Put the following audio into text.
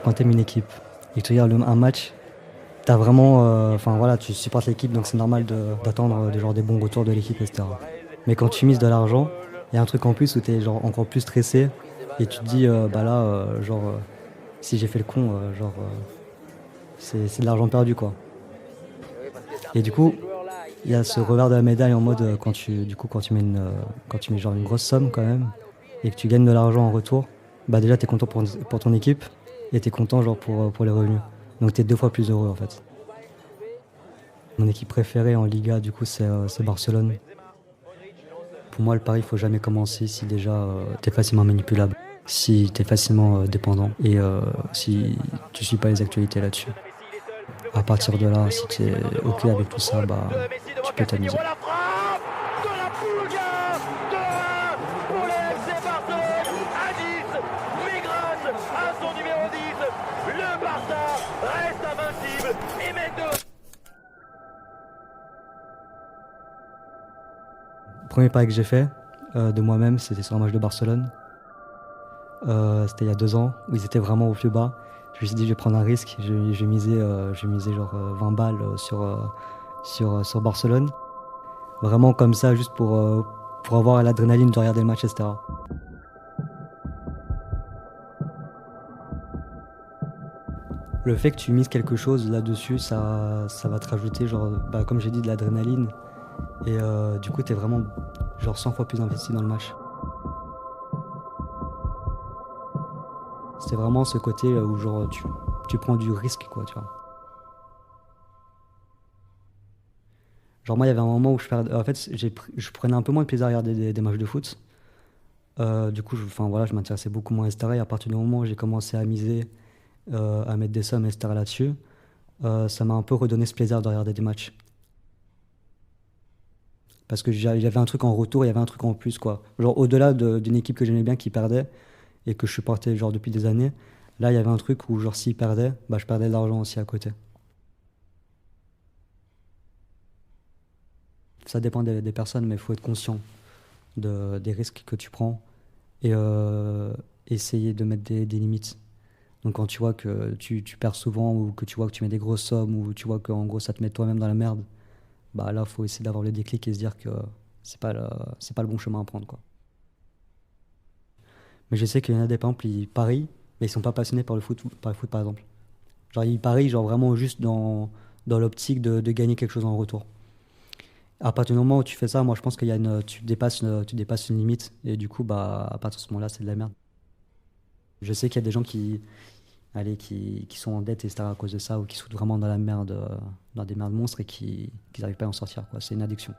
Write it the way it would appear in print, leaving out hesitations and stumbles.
Quand tu aimes une équipe et que tu regardes un match, t'as vraiment, enfin voilà, tu supportes l'équipe, donc c'est normal d'attendre genre des bons retours de l'équipe, etc. Mais quand tu mises de l'argent, il y a un truc en plus où t'es genre encore plus stressé et tu te dis, bah là, si j'ai fait le con, c'est de l'argent perdu, quoi. Et du coup, il y a ce revers de la médaille en mode quand tu mets quand tu mets genre une grosse somme quand même et que tu gagnes de l'argent en retour, bah déjà t'es content pour ton équipe et t'es content genre pour les revenus. Donc t'es deux fois plus heureux en fait. Mon équipe préférée en Liga du coup c'est Barcelone. Pour moi le pari il faut jamais commencer si déjà t'es facilement manipulable, si t'es facilement dépendant et si tu suis pas les actualités là-dessus. À partir de là, si tu es OK avec tout ça, bah, tu peux t'amuser. La frappe de la Pulga de 1 pour le FC Barcelone à 10. Mais grâce à son numéro 10, le Barça reste invincible et mène 2. Premier pari que j'ai fait de moi-même, c'était sur un match de Barcelone. C'était il y a 2 ans, où ils étaient vraiment au plus bas. Je me suis dit, je vais prendre un risque, je vais miser genre 20 balles sur Barcelone. Vraiment comme ça, juste pour avoir l'adrénaline de regarder le match, etc. Le fait que tu mises quelque chose là-dessus, ça va te rajouter, genre, bah, comme j'ai dit, de l'adrénaline. Et du coup, t'es vraiment genre 100 fois plus investi dans le match. C'est vraiment ce côté où genre tu prends du risque, quoi, tu vois. Genre moi, il y avait un moment où en fait, je prenais un peu moins de plaisir à regarder des matchs de foot. Du coup, enfin voilà, je m'intéressais beaucoup moins, etc. Et à partir du moment où j'ai commencé à miser, à mettre des sommes, etc. là-dessus, ça m'a un peu redonné ce plaisir de regarder des matchs. Parce que il y avait un truc en retour, il y avait un truc en plus, quoi. Genre au-delà d'une équipe que j'aimais bien qui perdait et que je supportais genre depuis des années, là, il y avait un truc où genre s'ils perdaient, bah je perdais de l'argent aussi à côté. Ça dépend des personnes, mais il faut être conscient des risques que tu prends et essayer de mettre des limites. Donc quand tu vois que tu perds souvent ou que tu vois que tu mets des grosses sommes ou tu vois qu'en gros ça te met toi-même dans la merde, bah là faut essayer d'avoir le déclic et se dire que c'est pas le bon chemin à prendre, quoi. Mais je sais qu'il y en a des, par exemple, ils parient, mais ils sont pas passionnés par le foot par exemple. Genre ils parient genre vraiment juste dans l'optique de gagner quelque chose en retour. À partir du moment où tu fais ça, moi je pense qu'il y a tu dépasses une limite et du coup bah à partir de ce moment-là c'est de la merde. Je sais qu'il y a des gens qui sont en dette etc. à cause de ça ou qui sont vraiment dans la merde, dans des merdes monstres et qui n'arrivent pas à en sortir, quoi. C'est une addiction.